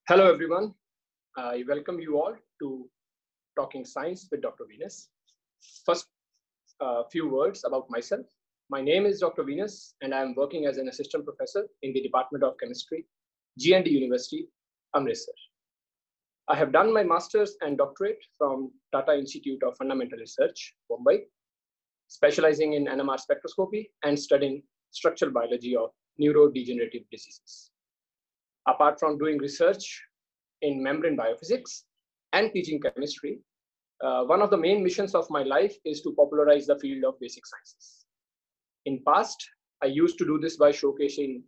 Hello, everyone. I welcome you all to Talking Science with Dr. Venus. First, a few words about myself. My name is Dr. Venus, and I am working as an assistant professor in the Department of Chemistry, GND University, Amritsar. I have done my master's and doctorate from Tata Institute of Fundamental Research, Mumbai, specializing in NMR spectroscopy and studying structural biology of neurodegenerative diseases. Apart from doing research in membrane biophysics and teaching chemistry, one of the main missions of my life is to popularize the field of basic sciences. In past, I used to do this by showcasing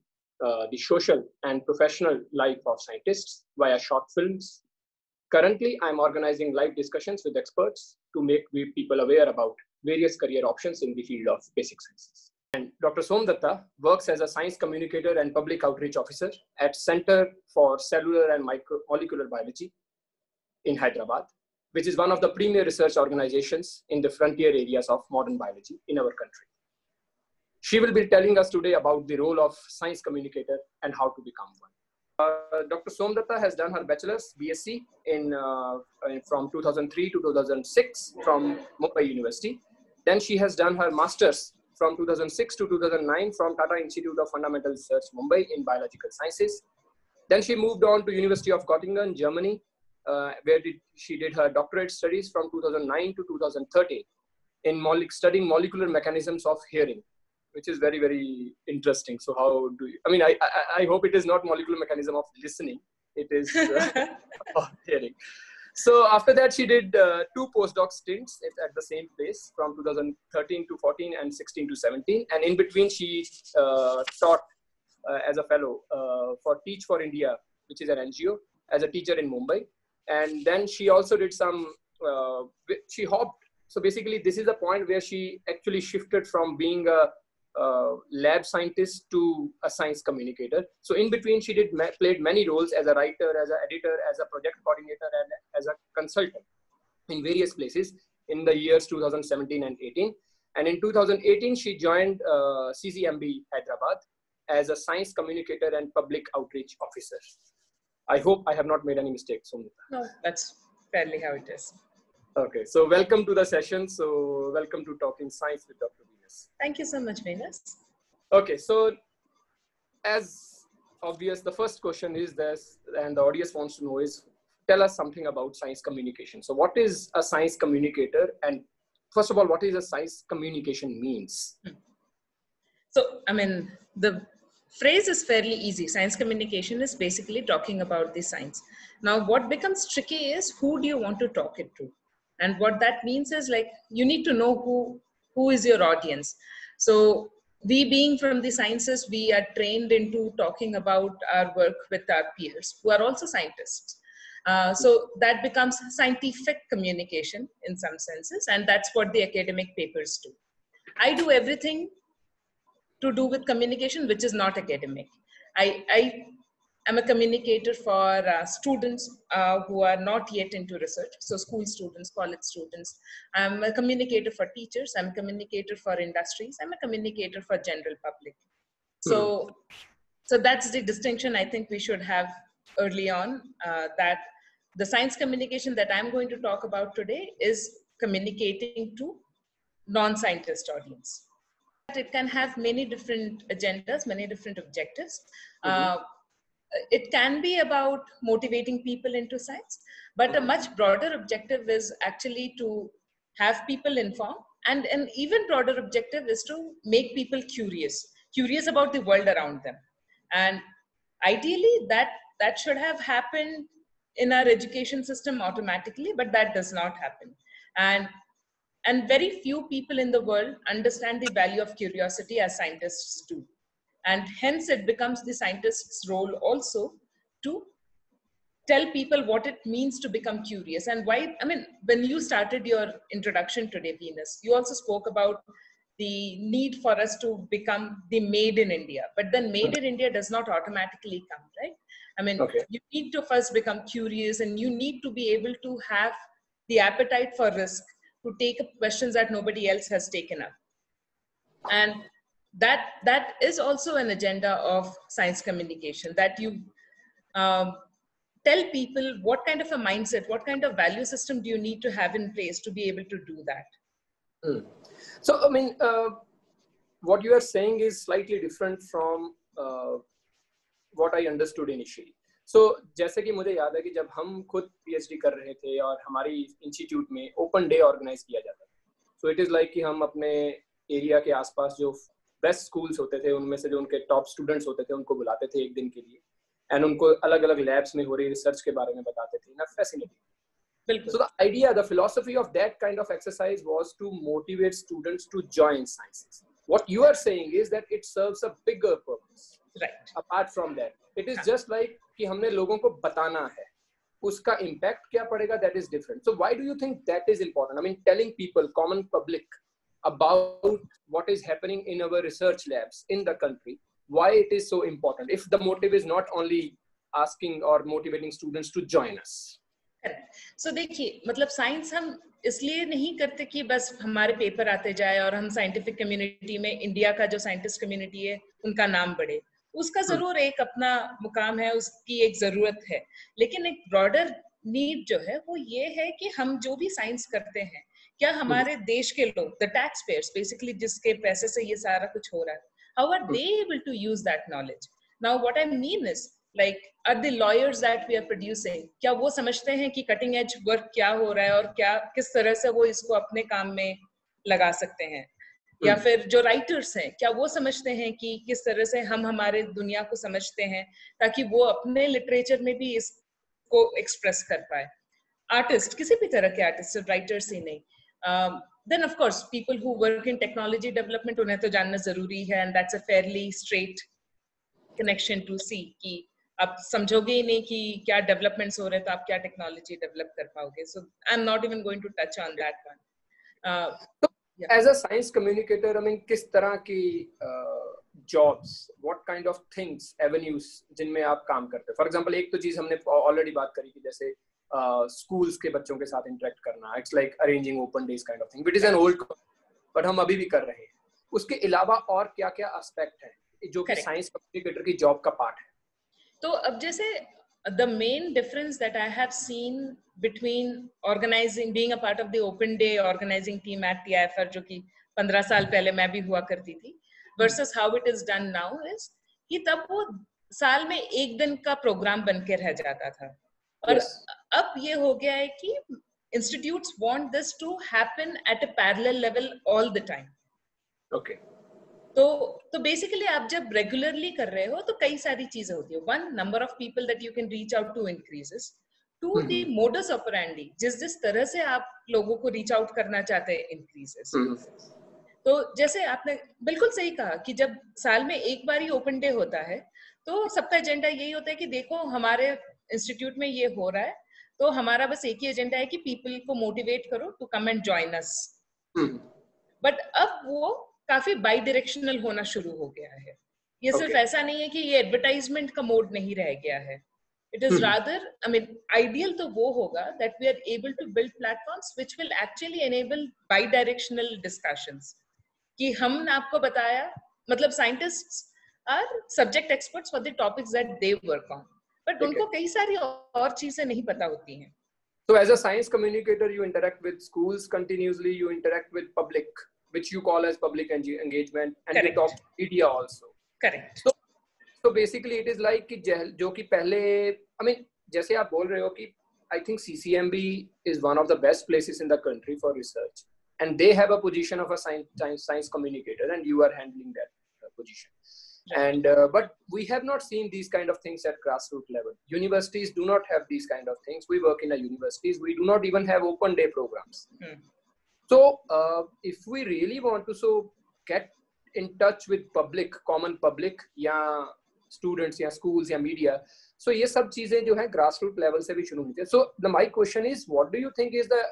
the social and professional life of scientists via short films. Currently, I'm organizing live discussions with experts to make people aware about various career options in the field of basic sciences. And Dr. Somdatta works as a science communicator and public outreach officer at Center for Cellular and Molecular Biology in Hyderabad, which is one of the premier research organizations in the frontier areas of modern biology in our country. She will be telling us today about the role of science communicator and how to become one. Dr. Somdatta has done her bachelor's BSc from 2003 to 2006 from Mumbai University. Then she has done her master's from 2006 to 2009 from Tata Institute of Fundamental Research, Mumbai in Biological Sciences. Then she moved on to University of Göttingen, Germany, where she did her doctorate studies from 2009 to 2013 in studying molecular mechanisms of hearing, which is very, very interesting. So how do you, I hope it is not molecular mechanism of listening. It is of hearing. So after that, she did two postdoc stints at the same place from 2013 to 14 and 16 to 17. And in between, she taught as a fellow for Teach for India, which is an NGO, as a teacher in Mumbai. And then she also did some, she hopped. So basically, this is the point where she actually shifted from being a lab scientist to a science communicator. So in between, she played many roles as a writer, as an editor, as a project coordinator, and as a consultant in various places in the years 2017 and 18. And in 2018, she joined CCMB Hyderabad as a science communicator and public outreach officer. I hope I have not made any mistakes. No, that's fairly how it is. Okay, so welcome to the session. So welcome to Talking Science with Dr. Venus. Thank you so much, Venus. Okay, so as obvious, the first question is this, and the audience wants to know is, tell us something about science communication. So what is a science communicator? And first of all, what is a science communication means? So, the phrase is fairly easy. Science communication is basically talking about the science. Now, what becomes tricky is who do you want to talk it to? And what that means is like, you need to know who is your audience. So we being from the sciences, we are trained into talking about our work with our peers who are also scientists. So that becomes scientific communication in some senses, and that's what the academic papers do. I do everything to do with communication, which is not academic. I am a communicator for students who are not yet into research. So school students, college students. I'm a communicator for teachers. I'm a communicator for industries. I'm a communicator for general public. So that's the distinction I think we should have early on, that the science communication that I'm going to talk about today is communicating to non-scientist audience. It can have many different agendas, many different objectives. It can be about motivating people into science, but a much broader objective is actually to have people informed, and an even broader objective is to make people curious about the world around them. And ideally that should have happened in our education system automatically, but that does not happen. And very few people in the world understand the value of curiosity as scientists do. And hence it becomes the scientist's role also to tell people what it means to become curious and why. When you started your introduction today, Venus, you also spoke about the need for us to become the made in India, but then made in India does not automatically come, right? Okay. You need to first become curious, and you need to be able to have the appetite for risk, to take up questions that nobody else has taken up. And that is also an agenda of science communication, that you tell people what kind of a mindset, what kind of value system do you need to have in place to be able to do that? So, I mean, what you are saying is slightly different from what I understood initially. So, जैसे कि मुझे याद है कि जब हम खुद PhD कर रहे थे और हमारी इंस्टीट्यूट में ओपन डे ऑर्गेनाइज किया जाता था, सो इट इज़ लाइक कि हम अपने एरिया के आसपास जो बेस्ट स्कूल्स होते थे उनमें से जो उनके टॉप स्टूडेंट्स होते थे उनको बुलाते थे एक दिन के लिए, एंड उनको अलग अलग लैब्स में हो रही रिसर्च के बारे में बताते थे. ना fascinating. So the idea, the philosophy of that kind of exercise was to motivate students to join sciences. What you are saying is that it serves a bigger purpose. Right. Apart from that, it is just like कि हमने लोगों को बताना है, उसका impact क्या पड़ेगा, that is different. So why do you think that is important? I mean, telling people, common public, about what is happening in our research labs in the country, why it is so important? If the motive is not only asking or motivating students to join us. So देखिए, मतलब science हम इसलिए नहीं करते कि बस हमारे paper आते जाए और हम साइंटिफिक कम्युनिटी में, इंडिया का जो साइंटिस्ट कम्युनिटी है उनका नाम बढ़े. उसका जरूर एक अपना मुकाम है, उसकी एक जरूरत है, लेकिन एक ब्रॉडर नीड जो है वो ये है कि हम जो भी साइंस करते हैं, क्या हमारे देश के लोग, द टैक्स पेयर्स बेसिकली, जिसके पैसे से ये सारा कुछ हो रहा है, how are they able to use that knowledge? Now what I mean is, like, are the lawyers that we are producing, क्या वो समझते हैं कि कटिंग एज वर्क क्या हो रहा है और क्या किस तरह से वो इसको अपने काम में लगा सकते हैं? या फिर जो राइटर्स हैं, क्या वो समझते हैं कि किस तरह से हम हमारे दुनिया को समझते हैं ताकि वो अपने लिटरेचर में भी इसको एक्सप्रेस कर पाए? आर्टिस्ट, किसी भी तरह के आर्टिस्ट, राइटर्स ही नहीं. Then of course people who work in technology development, उन्हें तो जानना जरूरी है, and that's a fairly straight connection to see कि आप समझोगे ही नहीं कि क्या डेवलपमेंट्स हो रहे हैं तो आप क्या टेक्नोलॉजी डेवलप कर पाओगे. So I am not even going to touch on that one. As a science communicator, I mean किस तरह की jobs, what kind of things, avenues जिनमें आप काम करते हैं? फॉर एग्जांपल, एक तो चीज हमने ऑलरेडी बात करी कि जैसे स्कूल्स के बच्चों के साथ इंटरेक्ट करना, it's like arranging open days kind of thing, which is an old, but हम अभी भी कर रहे हैं. उसके अलावा और क्या क्या एस्पेक्ट है जो कि साइंस कम्युनिकेटर की जॉब का पार्ट है? तो अब जैसे the main difference that I have seen between organizing, being a part of the open day organizing team at TIFR, जो कि 15 साल पहले मैं भी हुआ करती थी, versus how it is done now is कि तब वो साल में एक दिन का प्रोग्राम बन के रह जाता था, और अब ये हो गया है कि institutes want this to happen at a parallel level all the time. Okay. तो बेसिकली आप जब रेगुलरली कर रहे हो तो कई सारी चीजें होती है. One, number of people that you can reach out to increases. Two, the modus operandi, जिस तरह से आप लोगों को रीच आउट करना चाहते हैं, इंक्रीजेस. तो जैसे आपने बिल्कुल सही कहा कि जब साल में एक बार ही ओपन डे होता है तो सबका एजेंडा यही होता है कि देखो हमारे इंस्टीट्यूट में ये हो रहा है, तो हमारा बस एक ही एजेंडा है कि पीपल को मोटिवेट करो to come and join us. But अब वो काफी बाई डायरेक्शनल होना शुरू हो गया है. ये सिर्फ ऐसा नहीं है कि ये एडवर्टाइजमेंट का मोड नहीं रह गया है. It is rather, I mean, ideal तो वो होगा that we are able to build platforms which will actually enable bidirectional discussions. कि हमने आपको बताया, मतलब scientists are subject experts for the topics that they work on, but उनको कई सारी और चीजें नहीं पता होती हैं. So as a science communicator, you interact with schools continuously, you interact with public, which you call as public engagement, and you talk to media also. Correct. So basically it is like कि जो कि पहले, I mean, जैसे आप बोल रहे हो कि I think CCMB is one of the best places in the country for research, and they have a position of a science communicator, and you are handling that position. And but we have not seen these kind of things at grassroots level. Universities do not have these kind of things. We work in a universities. We do not even have open day programs. So if we really want to get in touch with public, common public, या students, या schools, या media, so ये सब चीजें जो है grassroots level से भी शुरू होती है. So my question is, what do you think is the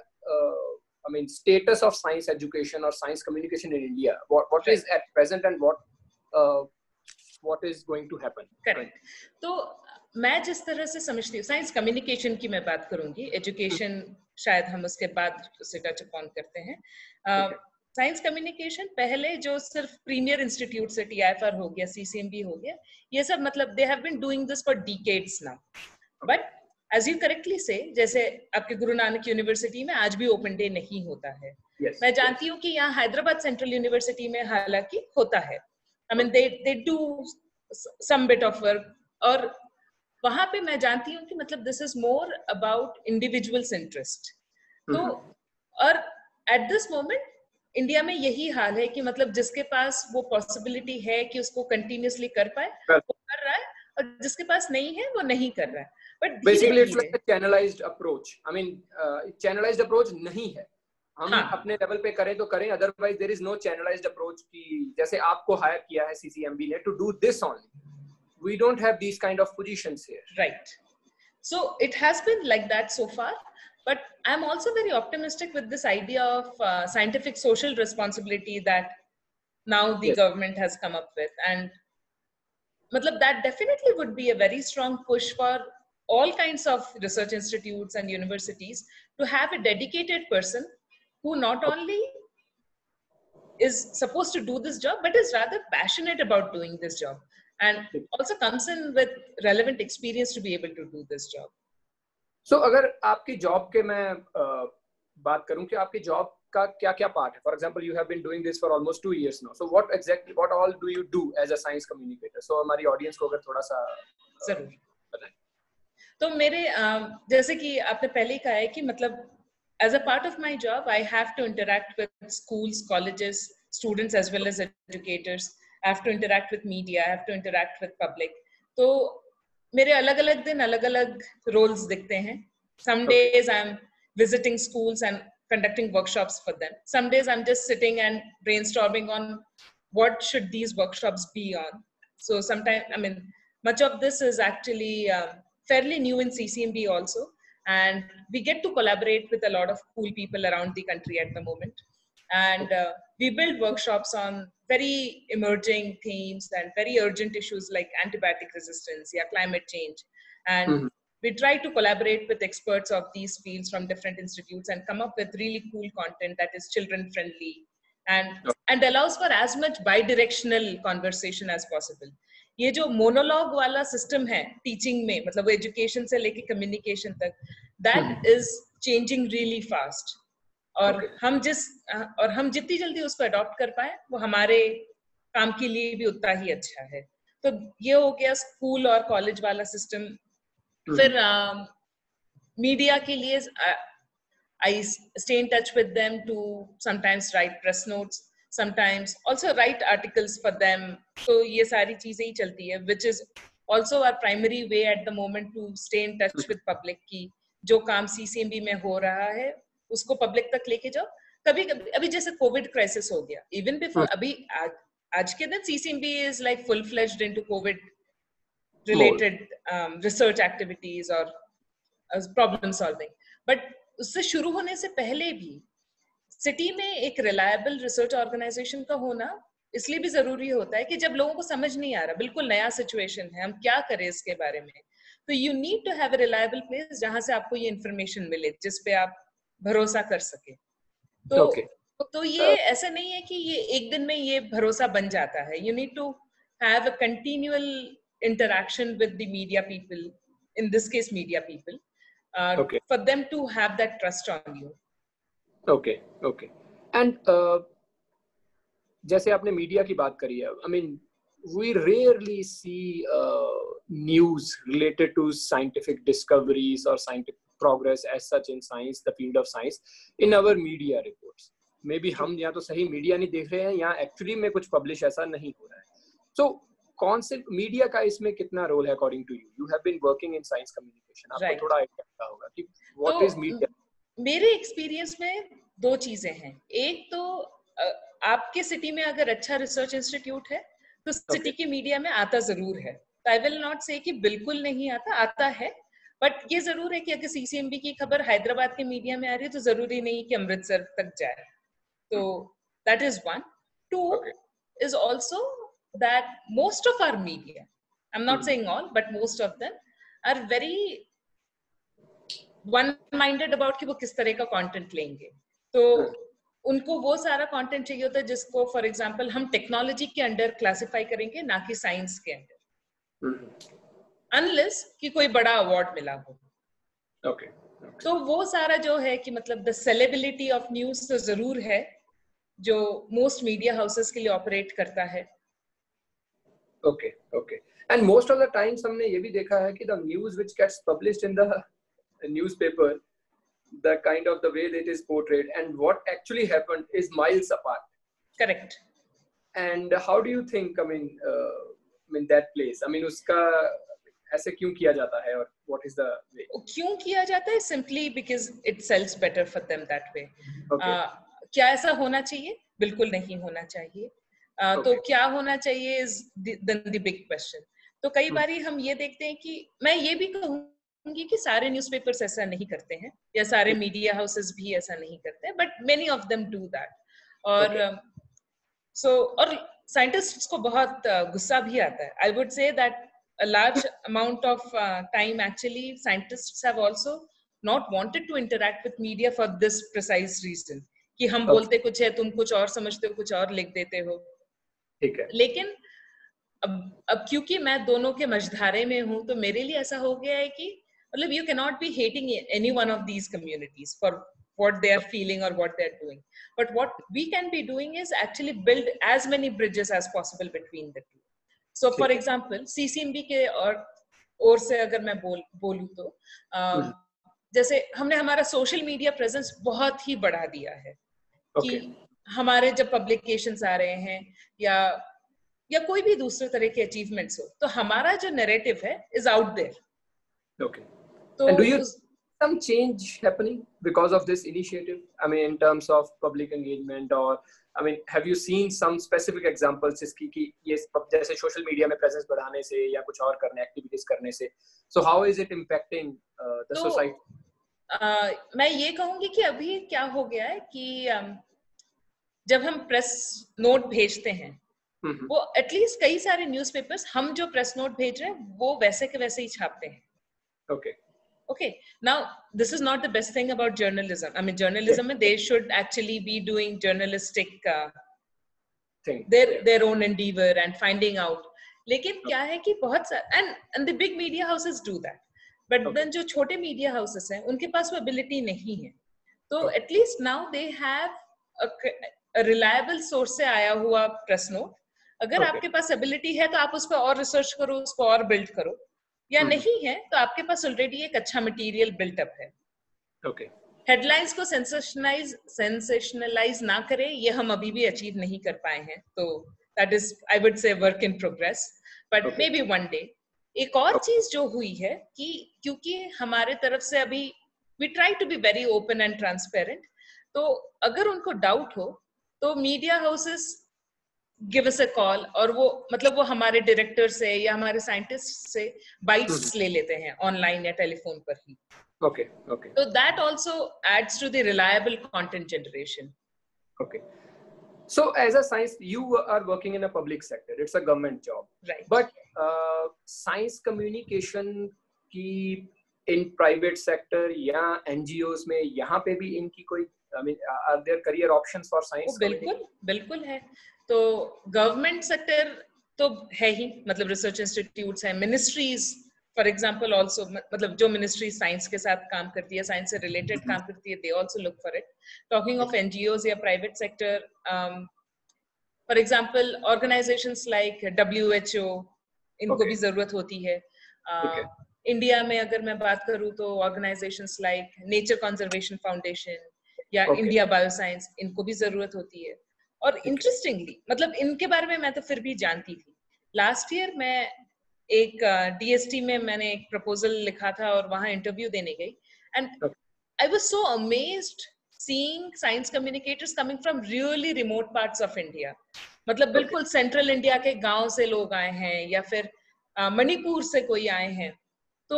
I mean status of science education or science communication in India? What is at present, and what is going to happen? Correct. तो मैं जिस तरह से समझती हूँ, science communication की मैं बात करूंगी, एजुकेशन शायद हम उसके बाद उसे टच अपॉन करते हैं. साइंस कम्युनिकेशन पहले जो सिर्फ प्रीमियर इंस्टीट्यूट से, TIFR हो गया, CCMB हो गया, ये सब, मतलब they have been doing this for decades now. But as you correctly say, जैसे आपके गुरु नानक यूनिवर्सिटी में आज भी ओपन डे नहीं होता है. मैं जानती हूँ कि यहाँ हैदराबाद सेंट्रल यूनिवर्सिटी में हालांकि होता है. I mean they do some bit of work. और वहां पे मैं जानती हूँ कि मतलब this is more about individual's interest. तो और at this moment इंडिया में यही हाल है कि मतलब जिसके पास वो पॉसिबिलिटी है कि उसको कंटिन्यूअसली कर पाए वो कर रहा है, और जिसके पास नहीं है वो नहीं कर रहा है. But basically it's like a channelized approach. I mean channelized approach नहीं है. हम अपने लेवल पे करें तो करें, otherwise there is no channelized approach की जैसे आपको हायर किया है सीसीएमबी ने to do this only. We don't have these kind of positions here. Right. So it has been like that so far. But I'm also very optimistic with this idea of scientific social responsibility that now the government has come up with. And matlab, that definitely would be a very strong push for all kinds of research institutes and universities to have a dedicated person who not only is supposed to do this job, but is rather passionate about doing this job. And also comes in with relevant experience to be able to do this job. So, अगर आपकी job के मैं बात करूं कि आपकी job का क्या क्या पार्ट है. For example you have been doing this for almost 2 years now. So what all do you do as a science communicator? So हमारी ऑडियंस को अगर थोड़ा सा जरूर बताएं. तो मेरे जैसे कि आपने पहले ही कहा है कि मतलब as a part of my job I have to interact with schools, colleges, students as well as educators. I have to interact with media, I have to interact with public. तो मेरे अलग अलग दिन अलग अलग रोल्स दिखते हैं. Some days I'm visiting schools and conducting workshops for them. Some days I'm just sitting and brainstorming on what should these workshops be on. So sometimes, I mean, much of this is actually fairly new in CCMB also. And we get to collaborate with a lot of cool people around the country at the moment. And we build workshops on very emerging themes and very urgent issues like antibiotic resistance, climate change. And we try to collaborate with experts of these fields from different institutes and come up with really cool content that is children friendly and allows for as much bi-directional conversation as possible. ये जो monologue वाला system है teaching में, मतलब वो education से लेके communication तक, that is changing really fast. और हम जितनी जल्दी उसको अडॉप्ट कर पाए वो हमारे काम के लिए भी उतना ही अच्छा है. तो ये हो गया स्कूल और कॉलेज वाला सिस्टम. फिर मीडिया के लिए I stay in touch with them to sometimes write press notes, sometimes also write articles for them. So ये सारी चीजें ही चलती है, which is also our primary way at the moment to stay in touch with public की जो काम CCMB में हो रहा है उसको पब्लिक तक लेके जाओ. कभी कभी अभी जैसे कोविड क्राइसिस हो गया, इवन बिफोर अभी आज के दिन CCMB is like full fledged into COVID related research activities or problem solving. But उससे शुरू होने से पहले भी सिटी में एक रिलायबल रिसर्च ऑर्गेनाइजेशन का होना इसलिए भी जरूरी होता है कि जब लोगों को समझ नहीं आ रहा, बिल्कुल नया सिचुएशन है, हम क्या करें इसके बारे में, तो you need to have a reliable place जहां से आपको ये इंफॉर्मेशन मिले जिस पे आप भरोसा कर सके. तो ये ऐसा नहीं है कि ये एक दिन में ये भरोसा बन जाता है. You need to have a continual interaction with the media people, in this case media people, for them to have that trust on you. Okay. And जैसे आपने मीडिया की बात करी है, I mean, we rarely see news related to scientific discoveries or scientific progress as such in science, the field of science, in our media reports. Maybe हम या तो सही मीडिया नहीं देख रहे हैं या एक्चुअली में कुछ पब्लिश ऐसा नहीं हो रहा है. So कौन से मीडिया का इसमें कितना रोल है according to you? You have been working in science communication, आपको थोड़ा आइडिया पता होगा कि व्हाट इज मीडिया. मेरे एक्सपीरियंस में दो चीजें हैं. एक तो आपके सिटी में अगर अच्छा रिसर्च इंस्टीट्यूट है तो सिटी के मीडिया में आता जरूर है. आई विल नॉट से कि बिल्कुल नहीं आता है, बट ये जरूर है कि अगर CCMB की खबर हैदराबाद के मीडिया में आ रही है तो जरूरी नहीं कि अमृतसर तक जाए. तो that is one. Two is also that most of our media, I'm not saying all, but most of them are very one-minded about कि वो किस तरह का content लेंगे. तो उनको वो सारा content चाहिए होता है जिसको for example हम technology के अंडर classify करेंगे, ना कि science के अंडर, unless कि कोई बड़ा award मिला हो. Okay. तो वो सारा जो है कि मतलब द सेलेबिलिटी ऑफ न्यूज तो जरूर है जो मोस्ट मीडिया हाउसेस के लिए ऑपरेट करता है. Okay, okay. And most of the times हमने ये भी देखा है कि the news which gets published in the newspaper, the kind of the way that it is portrayed and what actually happened is miles apart. Correct. And how do you think, I mean that place, I mean उसका ऐसे क्यों किया जाता है और what is the way? क्यों किया जाता है? Simply because it sells better for them that way. Okay. क्या ऐसा होना चाहिए? बिल्कुल नहीं होना चाहिए. तो क्या होना चाहिए is the big question. तो कई बारी हम ये देखते हैं कि मैं ये भी कहूंगी कि सारे न्यूज़पेपर्स ऐसा नहीं करते हैं या सारे मीडिया हाउसेस भी ऐसा नहीं करते हैं, but many of them do that. और और साइंटिस्ट्स को बहुत गुस्सा भी आता है. आई would say that a large amount of time actually scientists have also not wanted to interact with media for this precise reason कि हम बोलते कुछ है, तुम कुछ और समझते हो, कुछ और लिख देते हो. ठीक है. लेकिन अब क्योंकि मैं दोनों के मझधारे में हूं तो मेरे लिए ऐसा हो गया है कि मतलब you cannot be hating any one of these communities for what they are feeling or what they are doing, but what we can be doing is actually build as many bridges as possible between the two. So for example CCMB के और से अगर मैं बोलूं तो जैसे हमने हमारा सोशल मीडिया प्रेजेंस बहुत ही बढ़ा दिया है कि हमारे जब पब्लिकेशंस आ रहे हैं या कोई भी दूसरे तरह के अचीवमेंट्स हो तो हमारा जो नैरेटिव है is out there. Okay. So and do you some change happening because of this initiative? I mean, in terms of public engagement, or I mean, have you seen some specific examples इसकी कि ये जैसे social media में presence बढ़ाने से या कुछ और करने एक्टिविटीज करने से, so how is it impacting the society? मैं ये कहूंगी कि अभी क्या हो गया है कि जब हम प्रेस नोट भेजते हैं वो एटलीस्ट कई सारे न्यूज़पेपर्स हम जो प्रेस नोट भेज रहे हैं वो वैसे के वैसे ही छापते हैं. Okay, now this is not the best thing about journalism. I mean journalism they should actually be doing journalistic their own endeavor and finding out. लेकिन क्या है कि बहुत and the big media houses do that, but then जो छोटे media houses हैं उनके पास वो ability नहीं है. तो at least now they have a reliable source से आया हुआ press note. अगर आपके पास ability है तो आप उस पर और research करो, उसको और build करो, या नहीं है तो आपके पास ऑलरेडी एक अच्छा मटेरियल बिल्टअप है. हेडलाइंस को सेंसेशनलाइज ना करें ये हम अभी भी अचीव नहीं कर पाए हैं, तो दैट इज आई वुड से work in progress, but may be one day. एक और चीज जो हुई है कि क्योंकि हमारे तरफ से अभी we try to be very open and transparent, तो अगर उनको डाउट हो तो media houses give us a call और वो मतलब वो हमारे डायरेक्टर से या हमारे साइंटिस्ट से बाइट्स ले लेते हैं ऑनलाइन या टेलीफोन पर ही. Okay. So that also adds to the reliable content generation. Okay. So as a science, you are working in a public sector. It's a government job. Right. But science communication की in private sector या NGOs में यहाँ पे भी इनकी कोई I mean, are there career options for science? बिल्कुल है. तो गवर्नमेंट सेक्टर तो है ही, मतलब रिसर्च इंस्टीट्यूट्स हैं, मिनिस्ट्रीज फॉर एग्जांपल आल्सो, मतलब जो मिनिस्ट्री साइंस के साथ काम करती है, साइंस से रिलेटेड काम करती है, they also look for it. Talking of NGOs या private sector, for example organisations like WHO, इनको भी जरूरत होती है. इंडिया में अगर मैं बात करूं तो organisations like nature conservation foundation या इंडिया बायोसाइंस, इनको भी जरूरत होती है. और इंटरेस्टिंगली मतलब इनके बारे में मैं तो फिर भी जानती थी. लास्ट ईयर मैं एक DST में मैंने एक प्रपोजल लिखा था और वहां इंटरव्यू देने गई, and I was so amazed seeing science communicators coming from really remote parts of India. मतलब बिल्कुल सेंट्रल इंडिया के गांव से लोग आए हैं या फिर मणिपुर से कोई आए हैं. तो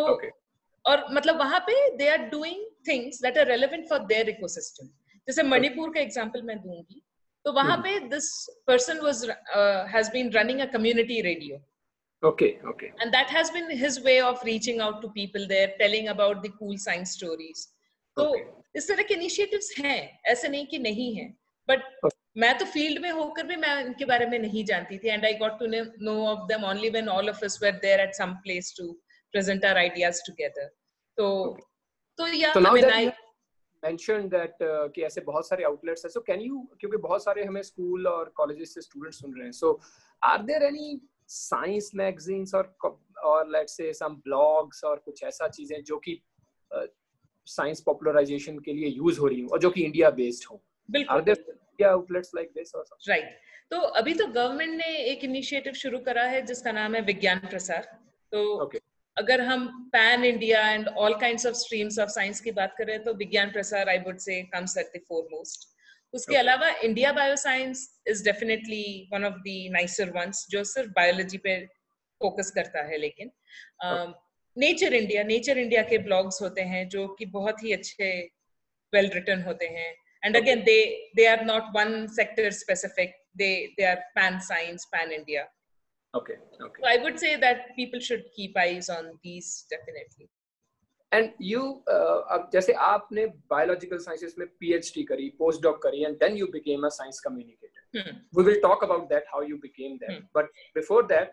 और मतलब वहां पे they are doing things that are relevant for their ecosystem. जैसे मणिपुर का एग्जांपल मैं दूंगी, तो वहां पे this person has been running a community radio. Okay. And that has been his way of reaching out to people there, telling about the cool science stories. तो इस तरह के इनिशिएटिव्स हैं, ऐसे नहीं कि नहीं है, बट मैं तो फील्ड में होकर भी मैं इनके बारे में नहीं जानती थी, and I got to know of them only when all of us were there at some place to present our ideas together. तो तो या So now I mean, that you mentioned that कि ऐसे बहुत सारे outlets हैं, so can you, क्योंकि बहुत सारे हमें स्कूल और कॉलेजेस से स्टूडेंट्स सुन रहे हैं, so are there any science magazines or let's say some blogs और कुछ ऐसा चीजें जो कि साइंस पॉपुलराइजेशन के लिए यूज हो रही हो और जो कि इंडिया बेस्ड हो? बिल्कुल, Are there India outlets like this or something? Right. तो अभी तो गवर्नमेंट ने एक इनिशिएटिव शुरू करा है जिसका नाम है विज्ञान प्रसार। तो Okay. अगर हम pan India and all kinds of streams of science की बात करें तो Vigyan Prasar I would say comes at the foremost. उसके अलावा India bioscience is definitely one of the nicer ones जो सिर्फ बायोलॉजी पे फोकस करता है। लेकिन नेचर इंडिया के ब्लॉग्स होते हैं जो कि बहुत ही अच्छे वेल रिटन होते हैं। And again, they are not one sector specific. They are pan science, pan India. Okay. So I would say that people should keep eyes on these definitely. And you, अब जैसे आपने biological sciences में PhD करी, postdoc करी, and then you became a science communicator. We will talk about that, how you became that. But before that,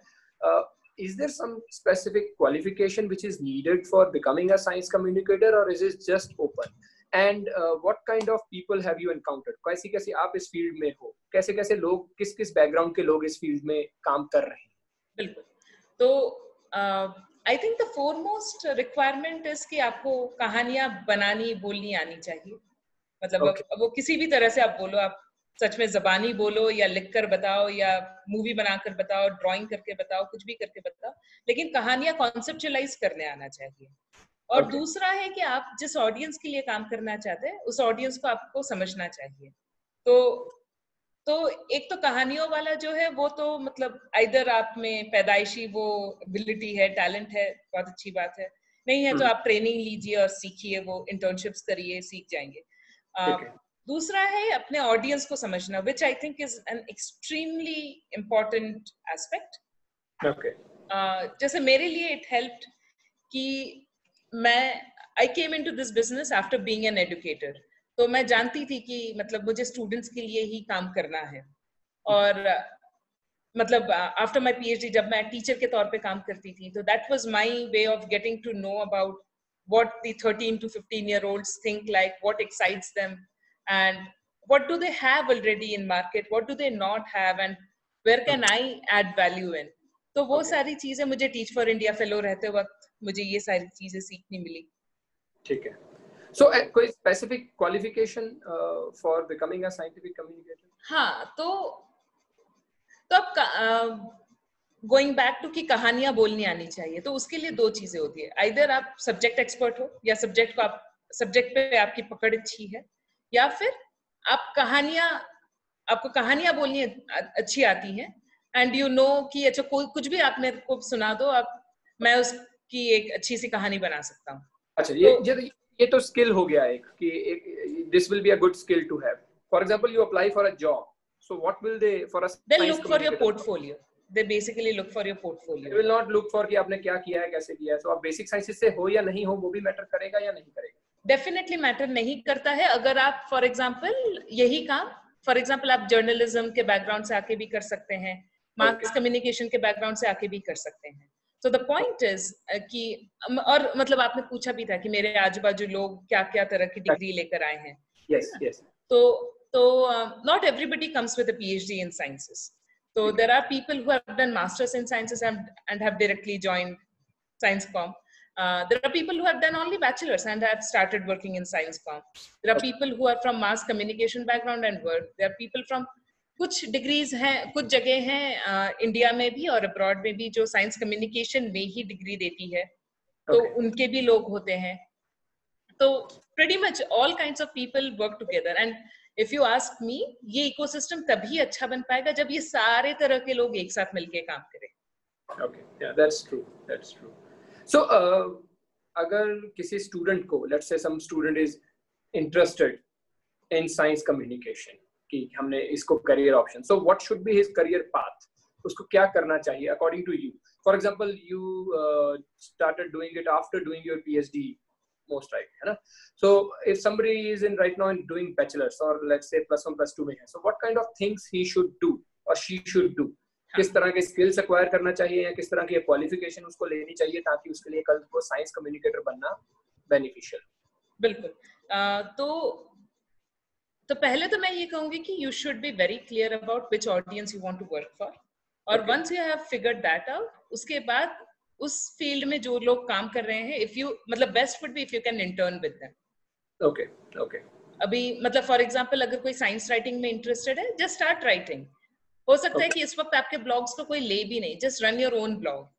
is there some specific qualification which is needed for becoming a science communicator, or is it just open? And what kind of people have you encountered? कैसे आप इस field में हो? कैसे लोग, किस background के लोग इस फील्ड में काम कर रहे हैं? बिल्कुल। तो I think the foremost requirement is कि आपको कहानियां बनानी बोलनी आनी चाहिए। मतलब वो किसी भी तरह से आप बोलो, आप सच में जबानी बोलो या लिख कर बताओ या मूवी बनाकर बताओ, ड्राइंग करके बताओ, कुछ भी करके बताओ, लेकिन कहानियां कॉन्सेप्चुअलाइज करने आना चाहिए। और दूसरा है कि आप जिस ऑडियंस के लिए काम करना चाहते हैं उस ऑडियंस को आपको समझना चाहिए। तो एक तो कहानियों वाला जो है वो तो मतलब आइदर आप में पैदाइशी वो एबिलिटी है, टैलेंट है, बहुत अच्छी बात है। नहीं है तो आप ट्रेनिंग लीजिए और सीखिए, वो इंटर्नशिप्स करिए, सीख जाएंगे। दूसरा है अपने ऑडियंस को समझना, which I think is an extremely important aspect. जैसे मेरे लिए इट हेल्प्ड कि I came into this business after being an educator. तो मैं जानती थी कि मतलब मुझे स्टूडेंट्स के लिए ही काम करना है। और मतलब आफ्टर माय पीएचडी जब मैं टीचर के तौर पे काम करती थी, तो that was my way of getting to know about what the 13 to 15-year-olds think like, what excites them, and what do they have already in market, what do they not have, and where can I add value in. तो वो सारी चीजें मुझे teach for India fellow रहते वक्त मुझे ये सारी चीजें सीखने मिली। ठीक है। So कोई specific qualification for becoming a scientific communicator? हाँ, तो अब गोइंग बैक टू कि कहानियां बोलनी आनी चाहिए, तो उसके लिए दो चीजें होती है। आइदर आप सब्जेक्ट एक्सपर्ट हो या सब्जेक्ट पे आपकी पकड़ अच्छी है, या फिर आपको कहानियां बोलनी अच्छी आती हैं एंड यू नो कि अच्छा कुछ भी आप मेरे को सुना दो, मैं उसकी एक अच्छी सी कहानी बना सकता हूँ। अच्छा, ये तो स्किल हो गया एक कि this will be a good skill to have. For example you apply for a job, so what will they for a they look for your portfolio. They basically look for your portfolio. They will not look for कि आपने क्या किया है, कैसे किया है। So आप basic sciences से हो या नहीं हो, वो भी मैटर करेगा या नहीं करेगा? डेफिनेटली मैटर नहीं करता है। अगर आप फॉर एग्जाम्पल आप जर्नलिज्म के बैकग्राउंड से आके भी कर सकते हैं, मास कम्युनिकेशन के बैकग्राउंड से आके भी कर सकते हैं। So the point is कि और मतलब आपने पूछा भी था कि मेरे आजू बाजू लोग क्या क्या तरह की डिग्री लेकर आए हैं। Yes. तो not everybody comes with a PhD in sciences. So there are people who have done masters in sciences and have directly joined Sciencecom. There are people who have done only bachelors and have started working in Sciencecom. There are people who are from mass communication background and work. There are people from कुछ degrees हैं, कुछ जगह हैं India में भी और abroad में भी जो साइंस कम्युनिकेशन में ही डिग्री देती है, तो उनके भी लोग होते हैं। तो pretty much all kinds of people work together, and if you ask me, ये इकोसिस्टम तभी अच्छा बन पाएगा जब ये सारे तरह के लोग एक साथ मिलके काम करें। Okay, yeah, that's true. So अगर किसी स्टूडेंट को, let's say some student is interested in science communication, कि हमने इसको career option, so what should be his career path? उसको क्या करना चाहिए according to you? For example, you started doing it after doing your PhD, most right, है ना? So if somebody is in right now and doing bachelor's or let's say +1 +2 में है, so what kind of things he should do or she should do? किस तरह के skills acquire करना चाहिए या किस तरह की क्वालिफिकेशन उसको लेनी चाहिए ताकि उसके लिए कल को साइंस कम्युनिकेटर बनना बेनिफिशियल? बिल्कुल। तो पहले तो मैं ये कहूंगी कि you should be very clear about which audience you want to work for, और once you have figured that out, उसके बाद उस फील्ड में जो लोग काम कर रहे हैं, इफ यू मतलब best would be if you can intern with them. Okay okay. अभी मतलब फॉर एग्जांपल अगर कोई साइंस राइटिंग में इंटरेस्टेड है, जस्ट स्टार्ट राइटिंग। हो सकता है कि इस वक्त आपके ब्लॉग्स को कोई ले भी नहीं, just run your own blog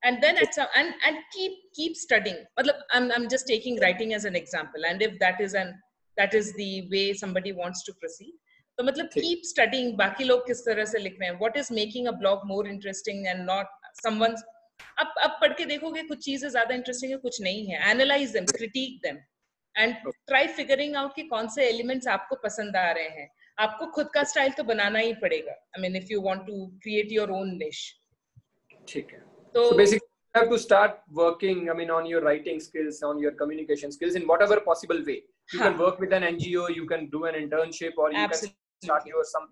and then at some and keep studying. matlab I'm just taking writing as an example, and if that is the way somebody wants to proceed, तो मतलब keep studying बाकी लोग किस तरह से लिख रहे हैं, what is making a blog more interesting and not someone's. अब पढ़ के देखोगे कुछ चीजें ज्यादा इंटरेस्टिंग है, कुछ नहीं है, analyze them, critique them and try figuring out कि कौन से elements आपको पसंद आ रहे हैं. आपको खुद का स्टाइल तो बनाना ही पड़ेगा, I mean if you want to create your own niche. ठीक है. So basically, you have to start working, I mean, on your writing skills, on your communication skills in whatever possible way. You can work with an NGO, you can do an internship, or you can start your some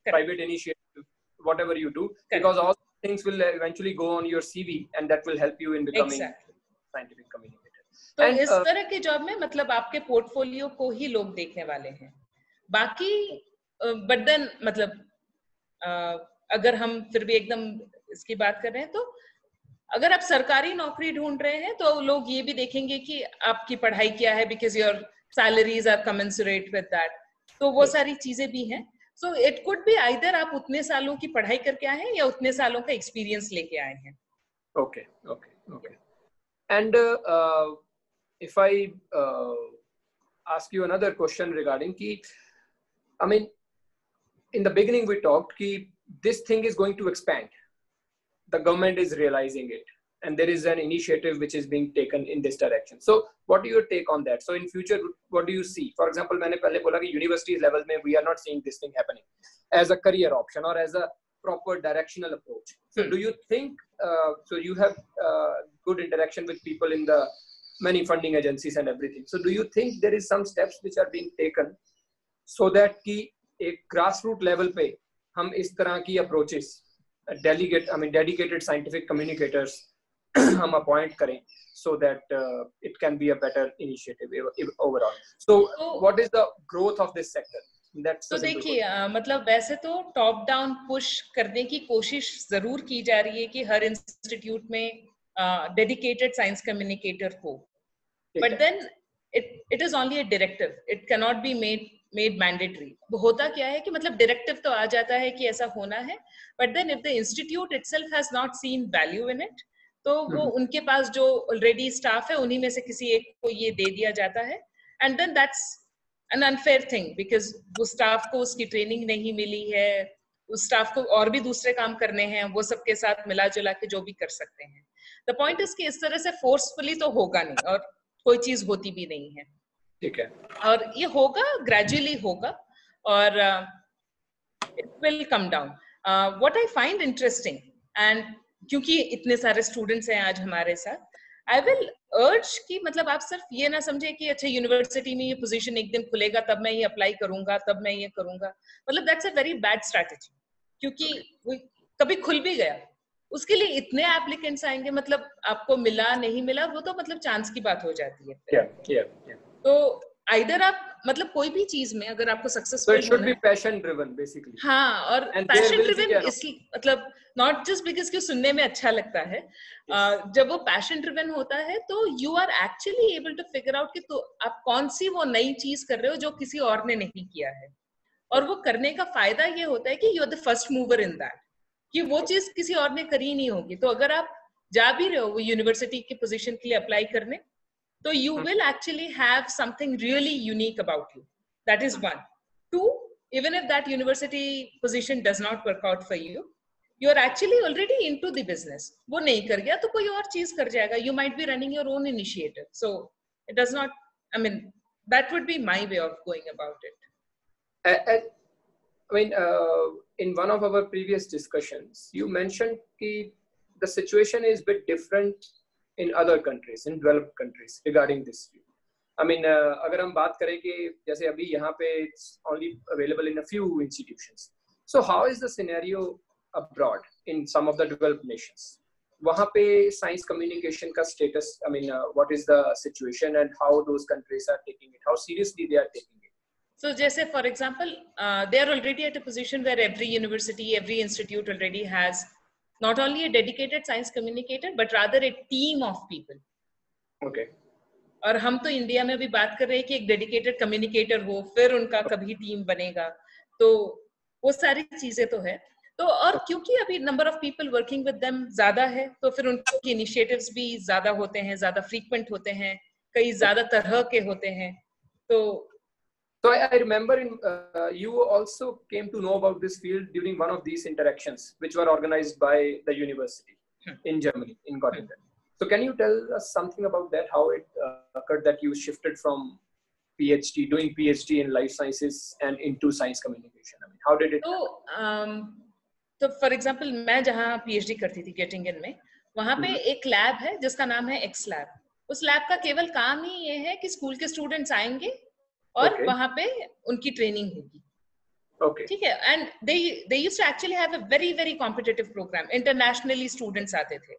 private initiative, whatever you do, because all things will eventually go on your CV, and that will help you in becoming scientific communicator. तो इस तरह के job में मतलब आपके portfolio को ही लोग देखने वाले हैं, बाकी बट देन मतलब अगर हम फिर भी एकदम इसकी बात कर रहे हैं, तो अगर आप सरकारी नौकरी ढूंढ रहे हैं तो लोग ये भी देखेंगे कि आपकी पढ़ाई क्या है, because your salaries are commensurate with that, तो वो सारी चीजें भी हैं. So it could be either आप उतने सालों की पढ़ाई करके आए हैं या उतने सालों का एक्सपीरियंस लेके आए हैं. Okay okay okay. And if I ask you another question regarding ki, I mean, in the beginning we talked ki this thing is going to expand. The government is realizing it, and there is an initiative which is being taken in this direction. So what do you take on that? So in future, what do you see? For example, मैंने पहले बोला कि university level में we are not seeing this thing happening as a career option or as a proper directional approach. So do you think, so you have good interaction with people in the many funding agencies and everything. So do you think there is some steps which are being taken so that कि एक grassroots level पे हम इस तरह की approaches dedicated scientific communicators हम appoint करें, so that it can be a better initiative overall. So what is the growth of this sector? तो देखिए मतलब वैसे तो टॉप डाउन पुश करने की कोशिश जरूर की जा रही है कि हर इंस्टीट्यूट में डेडिकेटेड साइंस कम्युनिकेटर हो, but then it is only a directive, it can not be made mandatory. होता क्या है कि मतलब डायरेक्टिव तो आ जाता है कि ऐसा होना है, but then if the institute itself has not seen value in it, तो वो उनके पास जो ऑलरेडी स्टाफ है उन्हीं में से किसी एक को ये दे दिया जाता है, and then that's an unfair thing because वो स्टाफ को उसकी ट्रेनिंग नहीं मिली है, उस स्टाफ को और भी दूसरे काम करने हैं, वो सबके साथ मिला जुला के जो भी कर सकते हैं. द पॉइंट इज कि इस तरह से फोर्सफुली तो होगा नहीं और कोई चीज होती भी नहीं है. ठीक है, और ये होगा ग्रेजुअली होगा और it will come down. What I find interesting, and क्योंकि इतने सारे स्टूडेंट्स हैं आज हमारे साथ, आई विल अर्ज कि मतलब आप सिर्फ ये ना समझे कि अच्छा यूनिवर्सिटी में ये पोजीशन एक दिन खुलेगा तब मैं ये अप्लाई करूंगा, तब मैं ये करूंगा. मतलब that's a very bad strategy, क्योंकि कभी खुल भी गया उसके लिए इतने एप्लीकेंट्स आएंगे, मतलब आपको मिला नहीं मिला वो तो मतलब चांस की बात हो जाती है. तो आइदर आप मतलब कोई भी चीज में अगर आपको सक्सेसफुल होना, so it should be passion driven basically. हाँ, और पैशन ड्रिवन इसलिए मतलब नॉट जस्ट बिकॉज कि सुनने में अच्छा लगता है. जब वो पैशन ड्रिवन होता है तो you are actually able to figure out कि तो आप कौन सी वो नई चीज कर रहे हो जो किसी और ने नहीं किया है, और वो करने का फायदा ये होता है कि you are the first mover in that, कि वो चीज किसी और ने करी नहीं होगी. तो अगर आप जा भी रहे हो वो यूनिवर्सिटी की पोजीशन के लिए अप्लाई करने, तो you will actually have something really unique about you. That is one. Two, even if that university position does not work out for you, you are actually already into the business. वो नहीं कर गया तो कोई और चीज कर जाएगा. You might be running your own initiative. So it does not, I mean, that would be my way of going about it. I mean, in one of our previous discussions, you mentioned that the situation is a bit different in other countries, in developed countries, regarding this field. I mean, अगर हम बात करें कि जैसे अभी यहाँ पे it's only available in a few institutions. So how is the scenario abroad in some of the developed nations वहाँ पे science communication का status, I mean, what is the situation and how those countries are taking it, how seriously they are taking it? So जैसे for example, they are already at a position where every university, every institute already has not only a dedicated science communicator, but rather a team of people. Okay. और हम तो India में भी बात कर रहे हैं कि एक डेडिकेटेड कम्युनिकेटर हो, फिर उनका कभी टीम बनेगा, तो वो सारी चीजें तो है। तो और क्योंकि अभी number of people working with them ज्यादा है, तो फिर उनके इनिशिएटिव्स भी ज्यादा होते हैं, ज्यादा फ्रीक्वेंट होते हैं, कई ज्यादा तरह के होते हैं। तो I remember you also came to know about this field during one of these interactions, which were organized by the university in Germany, in Göttingen. So can you tell us something about that, how it occurred that you shifted from PhD, doing PhD in life sciences and into science communication? I mean, how did it happen? तो for example मैं जहाँ PhD करती थी गेटिंगन में, वहाँ पे एक lab है जिसका नाम है एक्स लैब। उस लैब का केवल काम ही ये है कि स्कूल के स्टूडेंट्स आएंगे और वहाँ पे उनकी ट्रेनिंग होगी। ठीक है। And they used to actually have a very very competitive program, internationally students आते थे।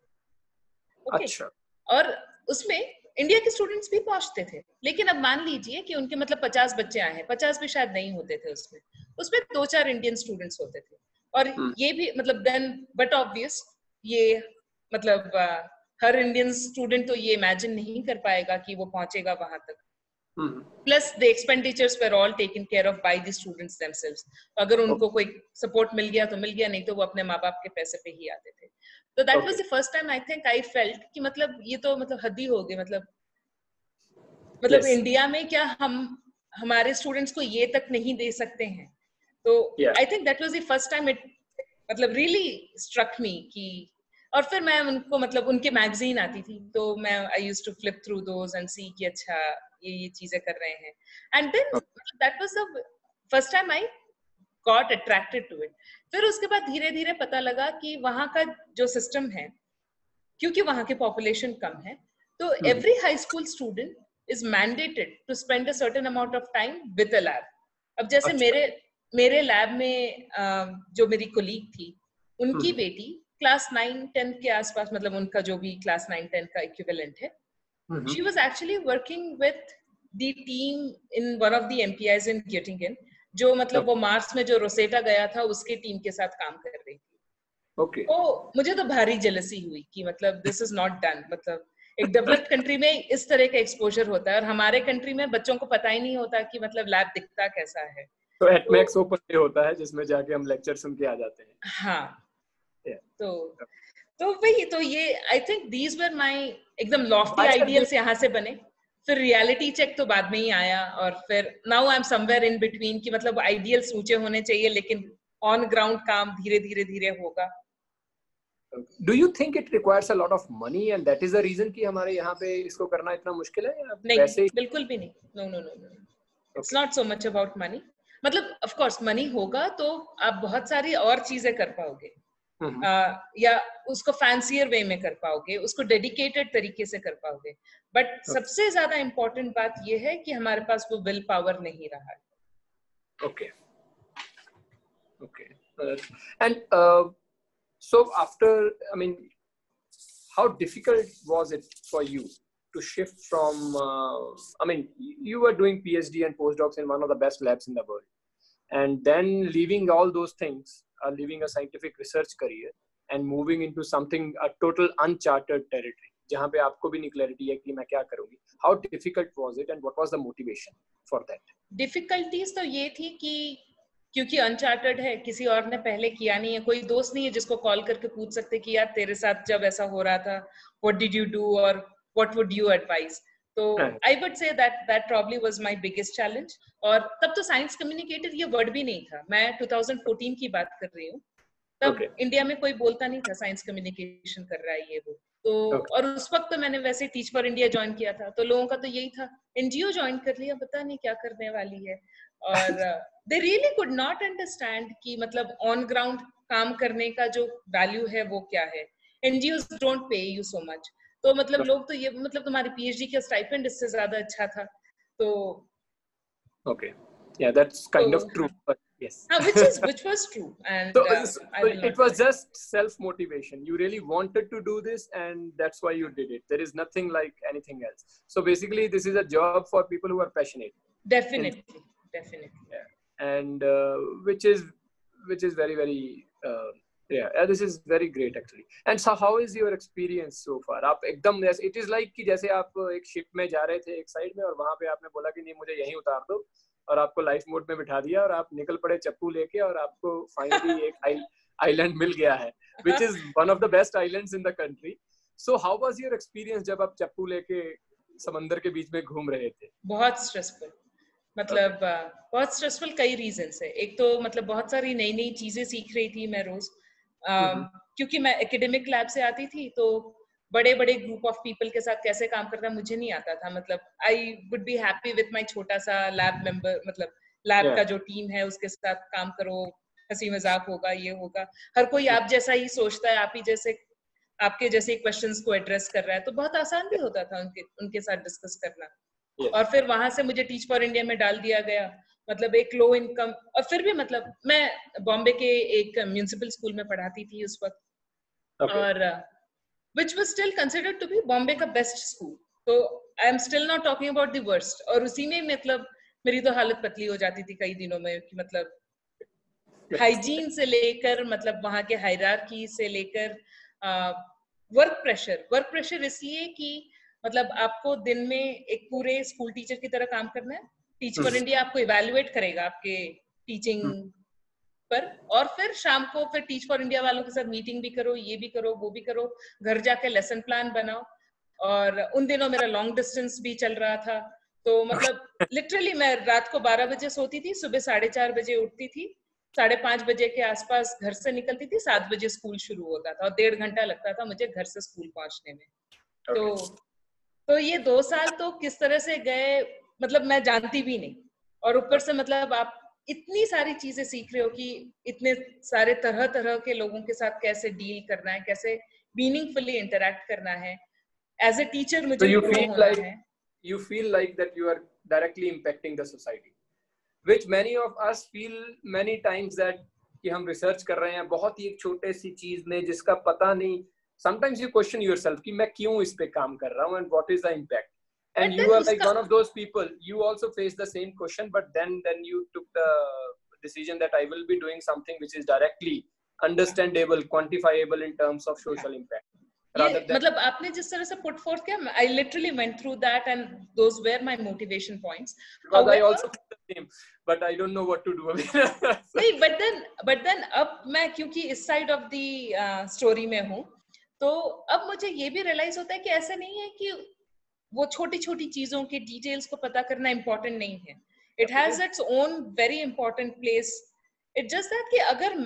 अच्छा। और उसमें इंडिया के स्टूडेंट्स भी पहुंचते थे, लेकिन अब मान लीजिए कि उनके मतलब 50 बच्चे आए हैं, 50 भी शायद नहीं होते थे उसमें 2-4 इंडियन स्टूडेंट्स होते थे। और ये भी मतलब देन बट ऑब्वियस ये मतलब हर इंडियन स्टूडेंट तो ये इमेजिन नहीं कर पाएगा कि वो पहुंचेगा वहां तक। Plus the expenditures were all taken care of by the students themselves. अगर उनको कोई सपोर्ट मिल गया तो मिल गया, नहीं तो वो अपने माँ बाप के पैसे पे ही आते थे। तो that was the first time I think I felt कि मतलब ये तो मतलब हद ही हो गई। मतलब इंडिया में क्या हम हमारे स्टूडेंट्स को ये तक नहीं दे सकते हैं? तो I think that was the first time it मतलब रियली स्ट्रक मी कि। और फिर मैं उनको मतलब उनके मैगजीन आती थी, तो मैं I used to flip through those and see कि अच्छा ये चीजें कर रहे हैं। And then that was the first time I got attracted to it. फिर उसके बाद धीरे धीरे पता लगा कि वहां का जो सिस्टम है, क्योंकि वहां की पॉपुलेशन कम है, तो every high school student is mandated to spend a certain amount of time with a lab. अब जैसे मेरे लैब में जो मेरी कोलीग थी, उनकी बेटी क्लास 9-10 के आसपास, मतलब उनका जो भी क्लास 9-10 का इक्विवेलेंट है, she was actually working with the team in one of the MPIs in Göttingen, जो मतलब वो मार्स में जो रोसेटा गया था उसके टीम के साथ काम कर रही थी। तो मुझे तो भारी जेलसी हुई कि मतलब दिस इज नॉट डन। मतलब एक डेवलप्ड कंट्री में इस तरह का एक्सपोजर होता है और हमारे कंट्री में बच्चों को पता ही नहीं होता कि मतलब लैब दिखता कैसा है। तो एटमैक्स ओपन डे होता है जिसमें जाके हम लेक्चर सुन के आ जाते हैं। हाँ। तो वही तो ये I think these were my एकदम लॉफ्टी आइडियल्स यहाँ से बने। फिर रियलिटी चेक तो बाद में ही आया, और फिर now I am somewhere in between कि मतलब आइडियल्स ऊंचे होने चाहिए, लेकिन ऑन ग्राउंड काम धीरे धीरे होगा। Do you think it requires a lot of money and that is the reason कि हमारे यहाँ पे इसको करना इतना मुश्किल है, या नहीं? बिल्कुल भी नहीं। No. It's not so much about money. मतलब ऑफ कोर्स मनी होगा तो आप बहुत सारी और चीजें कर पाओगे, या उसको फैंसियर वे में कर पाओगे, उसको डेडिकेटेड तरीके से कर पाओगे। बट सबसे ज्यादा इंपॉर्टेंट बात यह है कि हमारे पास वो विल पावर नहीं रहा है। Okay. And so after, I mean, how difficult was it for you to shift from, I mean, you were doing PhD and postdocs in one of the best labs in the world, and then leaving all those things, leaving a scientific research career and moving into something, a total uncharted territory, जहाँ पे आपको भी नहीं clarity है कि मैं क्या करूँगी. How difficult was it and what was the motivation for that? Difficulties तो ये थी कि क्योंकि अनचार्टेड है, किसी और ने पहले किया नहीं है, कोई दोस्त नहीं है जिसको कॉल करके पूछ सकते कि यार तेरे साथ जब ऐसा हो रहा था व्हाट डिड यू डू और व्हाट वुड यू एडवाइस। तो आई would say that probably was my biggest challenge. और तब तो साइंस कम्युनिकेटर ये वर्ड भी नहीं था, मैं 2014 की बात कर रही हूँ। तब इंडिया में कोई बोलता नहीं था साइंस कम्युनिकेशन कर रहा है ये वो। तो और उस वक्त तो मैंने वैसे टीच फॉर इंडिया ज्वाइन किया था, तो लोगों का तो यही था एनजीओ ज्वाइन कर लिया, पता नहीं क्या करने वाली है। और they really could not understand कि मतलब on ground काम करने का जो वैल्यू है वो क्या है। NGOs don't pay you so much, तो मतलब लोग तो ये मतलब तुम्हारी PhD का स्टाइपेंड इससे ज्यादा अच्छा था। तो okay, yeah, that's kind of true, but Yes. Which was true, and So it was just self-motivation. You really wanted to do this, and that's why you did it. There is nothing like anything else. So basically, this is a job for people who are passionate. Definitely. Yeah. And which is very very this is very great actually. And so how is your experience so far? आप एकदम it is like कि जैसे आप एक ship में जा रहे थे एक साइड में, और वहां पे आपने बोला कि नहीं मुझे यहीं उतार दो, और आपको लाइफ मोड में बिठा दिया, और आप निकल पड़े चप्पू लेके, और आपको फाइनली एक आइलैंड मिल गया है, which is one of the best islands in the country. So how was your experience जब आप चप्पू लेके समंदर के बीच में घूम रहे थे? बहुत स्ट्रेसफुल, मतलब बहुत स्ट्रेसफुल कई रीजन से। एक तो मतलब बहुत सारी नई नई चीजें सीख रही थी मैं रोज, क्योंकि मैं एकेडमिक लैब से आती थी, तो बड़े बड़े ग्रुप ऑफ पीपल के साथ कैसे काम करना मुझे नहीं आता था। मतलब I would be happy with my छोटा सा लैब मेंबर, मतलब लैब का जो टीम है उसके साथ काम करो, हंसी मजाक होगा, ये होगा, हर कोई आप जैसा ही सोचता है, आप ही जैसे, आपके जैसे क्वेश्चंस को एड्रेस कर रहा है, तो बहुत आसान भी होता था उनके साथ डिस्कस करना। और फिर वहां से मुझे टीच फॉर इंडिया में डाल दिया गया, मतलब एक लो इनकम, और फिर भी मतलब मैं बॉम्बे के एक म्यूनिसिपल स्कूल में पढ़ाती थी उस वक्त, और which was still considered to be Bombay का बेस्ट स्कूल, तो I am still not talking about the worst. और उसी में मतलब मेरी तो हालत पतली हो जाती थी कई दिनों में, कि मतलब हाइजीन से लेकर, मतलब वहां के हायरार्की से लेकर वर्क प्रेशर इसलिए कि मतलब आपको दिन में एक पूरे स्कूल टीचर की तरह काम करना है। टीच फॉर इंडिया आपको इवैल्यूएट करेगा आपके टीचिंग पर, और फिर शाम को फिर टीच फॉर इंडिया वालों के साथ मीटिंग भी करो, ये भी करो, वो भी करो, घर जाके लेसन प्लान बनाओ। और उन दिनों मेरा लॉन्ग डिस्टेंस भी चल रहा था, तो मतलब लिटरली मैं रात को 12 बजे सोती थी, सुबह 4:30 बजे उठती थी, 5:30 बजे के आसपास घर से निकलती थी, 7 बजे स्कूल शुरू होता था, और 1.5 घंटा लगता था मुझे घर से स्कूल पहुंचने में। तो ये 2 साल तो किस तरह से गए मतलब मैं जानती भी नहीं। और ऊपर से मतलब आप इतनी सारी चीजें सीख रहे हो कि इतने सारे तरह तरह के लोगों के साथ कैसे डील करना है, कैसे मीनिंगफुली इंटरेक्ट करना है। एज ए टीचर मुझे ग्रो होना है। You feel like that you are directly impacting the society, which many of us feel many times that कि हम रिसर्च कर रहे हैं बहुत ही एक छोटे सी चीज में जिसका पता नहीं, sometimes you question yourself कि मैं क्यों इस पे काम कर रहा हूँ, and what is the impact, and you are like one of those people. You also face the same question, but then you took the decision that I will be doing something which is directly understandable, quantifiable in terms of social impact. मतलब आपने जिस तरह से put forth किया, I literally went through that, and those were my motivation points. Because I also feel the same, but I don't know what to do. नहीं, but then अब मैं क्योंकि इस side of the story में हूँ, तो अब मुझे ये भी realize होता है कि ऐसा नहीं है कि वो छोटी छोटी चीजों के डिटेल्स को पता करना important नहीं है. It has its own very important place. It's just that कि अगर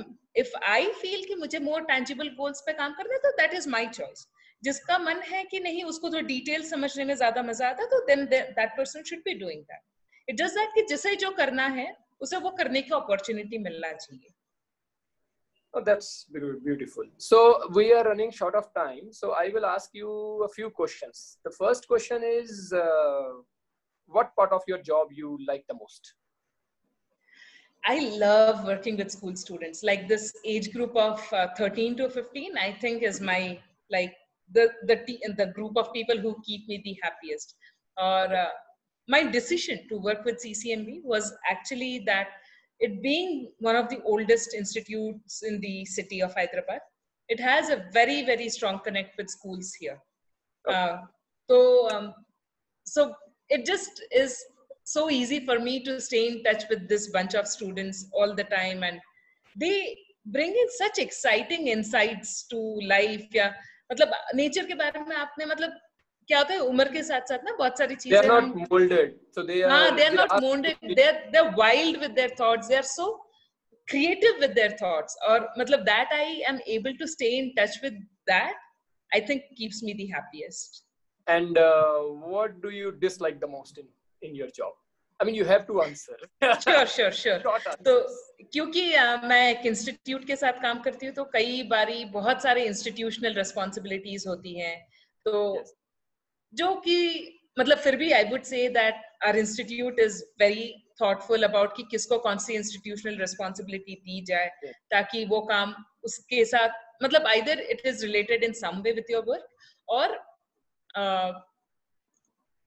if I feel कि मुझे more tangible goals पे काम करना है, तो that is my choice. जिसका मन है कि नहीं उसको तो डिटेल समझने में ज्यादा मजा आता है, तो then that person should be doing that. It's just that कि जिसे जो करना है उसे वो करने की opportunity मिलना चाहिए. Oh, that's beautiful. So we are running short of time, so I will ask you a few questions. The first question is, what part of your job you like the most? I love working with school students. Like this age group of 13 to 15, I think is my, like the group of people who keep me the happiest. Or my decision to work with CCMB was actually that it being one of the oldest institutes in the city of Hyderabad, it has a very, very strong connect with schools here. So it just is so easy for me to stay in touch with this bunch of students all the time, and they bring in such exciting insights to life. या मतलब nature के बारे में आपने मतलब क्या होता है उम्र के साथ साथ ना बहुत सारी चीजें they are not molded, so they are not molded, they're wild with their thoughts, they are so creative with their thoughts, or मतलब that I am able to stay in touch with, that I think keeps me the happiest. And what do you dislike the most in your job? I mean, you have to answer. Sure. तो क्योंकि मैं एक institute के साथ काम करती हूँ, तो कई बारी बहुत सारे इंस्टीट्यूशनल रिस्पॉन्सिबिलिटीज होती हैं, तो जो कि मतलब फिर भी I would say that our institute is very thoughtful about कि किसको कौन सी institutional responsibility दी जाए ताकि वो काम उसके साथ मतलब either it is related in some way with your work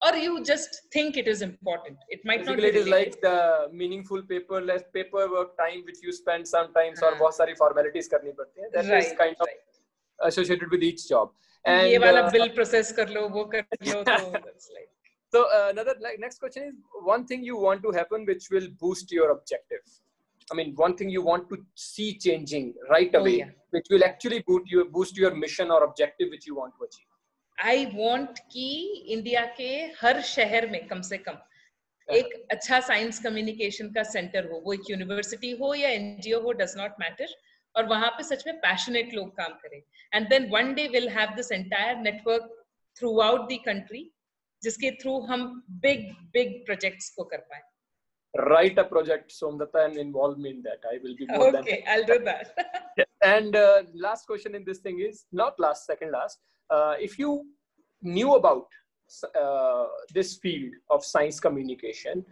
or you just think it is important. It might Basically, not be it is related. like the meaningful paperwork time which you spend sometimes और बहुत सारी formalities करनी पड़ती हैं. That is kind of associated with each job. And ये वाला bill process कर लो, वो कर लो, तो that's like. So another next question is one thing you want to happen which will boost your objective. I mean, one thing you want to see changing right away, which will actually boost your mission or objective which you want to achieve. I want कि India के हर शहर में कम से कम एक अच्छा science communication का centre हो, वो एक यूनिवर्सिटी हो या एनजीओ हो, डज नॉट मैटर, और वहां पे सच में पैशनेट लोग काम करें. And then one day will have this entire network throughout the country जिसके थ्रू हम बिग प्रोजेक्ट्स को कर पाए. Write a project, Somdata, and involve me in that. I will be more than okay. I'll do that. And last question in this thing is not last, second last. If you knew about this field of science communication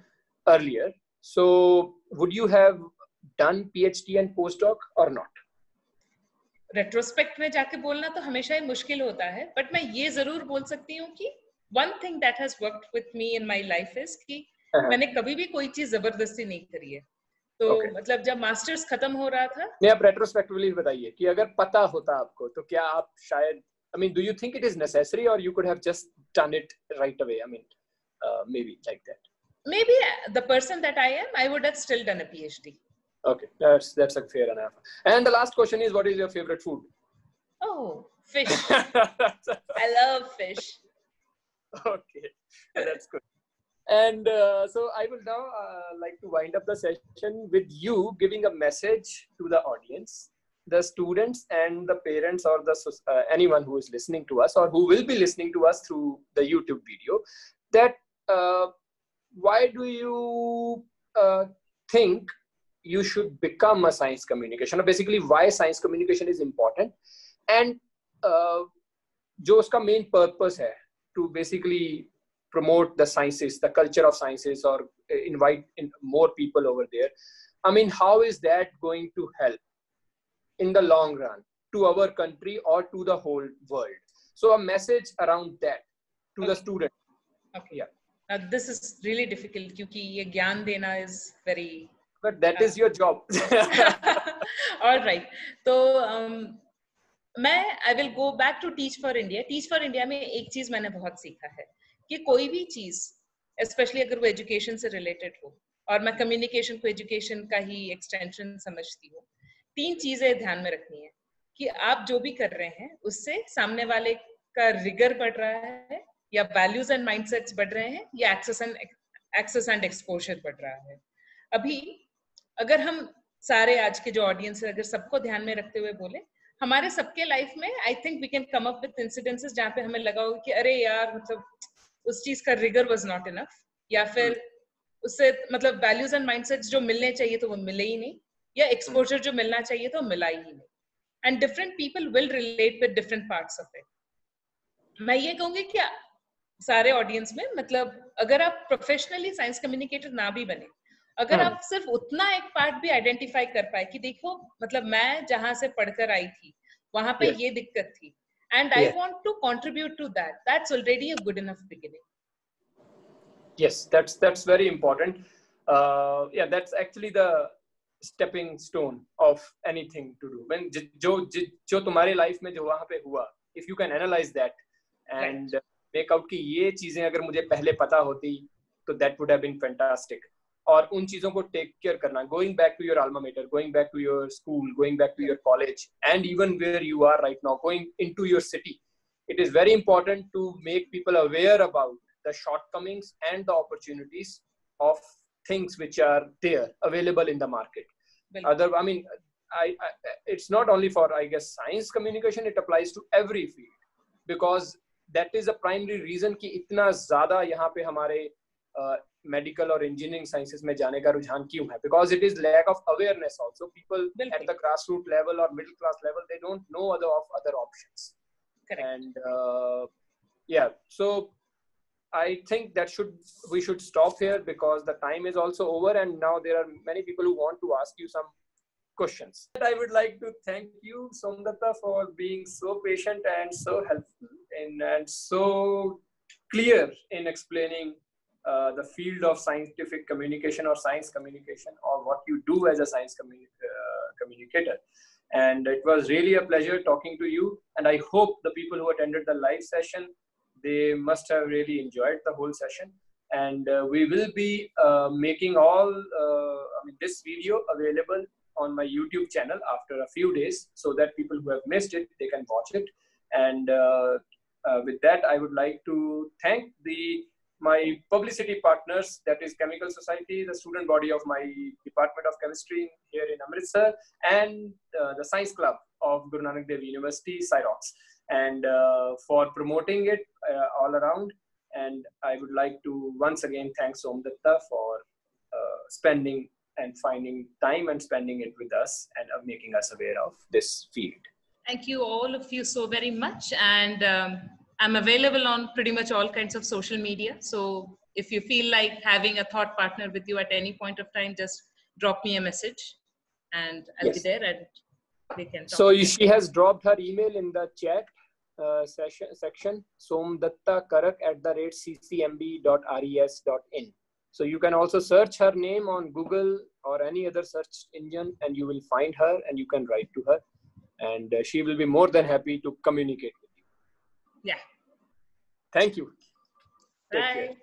earlier, so would you have done PhD and postdoc or not? Retrospect में जाके बोलना तो हमेशा ही मुश्किल होता है, but मैं ये जरूर बोल सकती हूँ कि one thing that has worked with me in my life is कि मैंने कभी भी कोई चीज जबरदस्ती नहीं करी है. तो मतलब जब मास्टर्स खत्म हो रहा था, नहीं, आप रेट्रोस्पेक्टिवली बताइए कि अगर पता होता आपको तो क्या आप शायद, I mean, do you think it is necessary or you could have just done it right away? I mean, maybe like that. Maybe the person that I am, I would have still done a PhD. Okay, that's a fair enough. And the last question is, what is your favorite food? Oh, fish. I love fish. Okay, that's good. And so I will now like to wind up the session with you giving a message to the audience, the students and the parents, or the anyone who is listening to us or who will be listening to us through the YouTube video, that why do you think you should become a science communication, or basically why science communication is important, and जो उसका main purpose है to basically promote the sciences, the culture of sciences, or invite in more people over there. I mean, how is that going to help in the long run to our country or to the whole world? So a message around that to the student. Okay. Yeah. Now this is really difficult क्योंकि ये ज्ञान देना is very. But that is your job. All right. तो I will go back to Teach for India. Teach for India में एक चीज मैंने बहुत सीखा है कि कोई भी चीज, स्पेशली अगर वो एजुकेशन से रिलेटेड हो, और मैं कम्युनिकेशन को एजुकेशन का ही एक्सटेंशन समझती हूँ, 3 चीजें ध्यान में रखनी है कि आप जो भी कर रहे हैं उससे सामने वाले का रिगर बढ़ रहा है, या वैल्यूज एंड माइंडसेट्स बढ़ रहे हैं, या एक्सेस एंड एक्सपोजर बढ़ रहा है. अभी अगर हम सारे आज के जो ऑडियंस है, अगर सबको ध्यान में रखते हुए बोले, हमारे सबके लाइफ में I think we can come up with incidences जहाँ पे हमें लगा होगा कि अरे यार, मतलब उस चीज का रिगर वाज नॉट इनफ, या फिर उससे मतलब वैल्यूज एंड माइंडसेट्स जो मिलने चाहिए तो वो मिले ही नहीं, या एक्सपोजर जो मिलना चाहिए तो मिला ही नहीं. And different people will relate with different parts of it. मैं ये कहूंगी कि सारे ऑडियंस में, मतलब अगर आप प्रोफेशनली साइंस कम्युनिकेटर ना भी बने, अगर आप सिर्फ उतना एक पार्ट भी आइडेंटिफाई कर पाए कि देखो, मतलब मैं जहां से पढ़कर आई थी वहां पे ये दिक्कत थी, and I want to contribute to that. That's already a good enough beginning. Yes, that's very important. Yeah, that's actually the stepping stone of anything to do. When जो तुम्हारे लाइफ में जो वहां पे हुआ, if you can analyze that and make out कि ये चीजें अगर मुझे पहले पता होती तो that would have been fantastic. और उन चीजों को टेक केयर करना, going back to your alma mater, going back to your school, going back to your college, and even where you are right now, going into your city. It is very important to make people aware about the shortcomings and the opportunities of things which are there available in the market. I mean, it's not only for, I guess, science communication, it applies to every field, because that is a primary reason कि इतना ज़्यादा यहाँ पे हमारे medical or engineering sciences में जाने का रुझान क्यों है? Because it is lack of awareness also. People at the grassroots level or middle class level, they don't know other options. Correct. And yeah, so I think that we should stop here because the time is also over, and now there are many people who want to ask you some questions. I would like to thank you, Somdatta, for being so patient and so helpful and so clear in explaining the field of scientific communication or science communication, or what you do as a science communicator. And it was really a pleasure talking to you. And I hope the people who attended the live session, they must have really enjoyed the whole session. And we will be making this video available on my YouTube channel after a few days, so that people who have missed it, they can watch it. And with that, I would like to thank my publicity partners, that is Chemical Society, the student body of my Department of Chemistry here in Amritsar, and the Science Club of Guru Nanak Dev University, CSIROC, and for promoting it all around. And I would like to once again thank Somdatta for spending and finding time and spending it with us and making us aware of this field. Thank you all of you so very much. And I'm available on pretty much all kinds of social media. So if you feel like having a thought partner with you at any point of time, just drop me a message and I'll be there and we can talk. So she has dropped her email in the chat section, somdattakarak@ccmb.res.in. So you can also search her name on Google or any other search engine and you will find her and you can write to her. And she will be more than happy to communicate with you. Yeah. Thank you. Bye.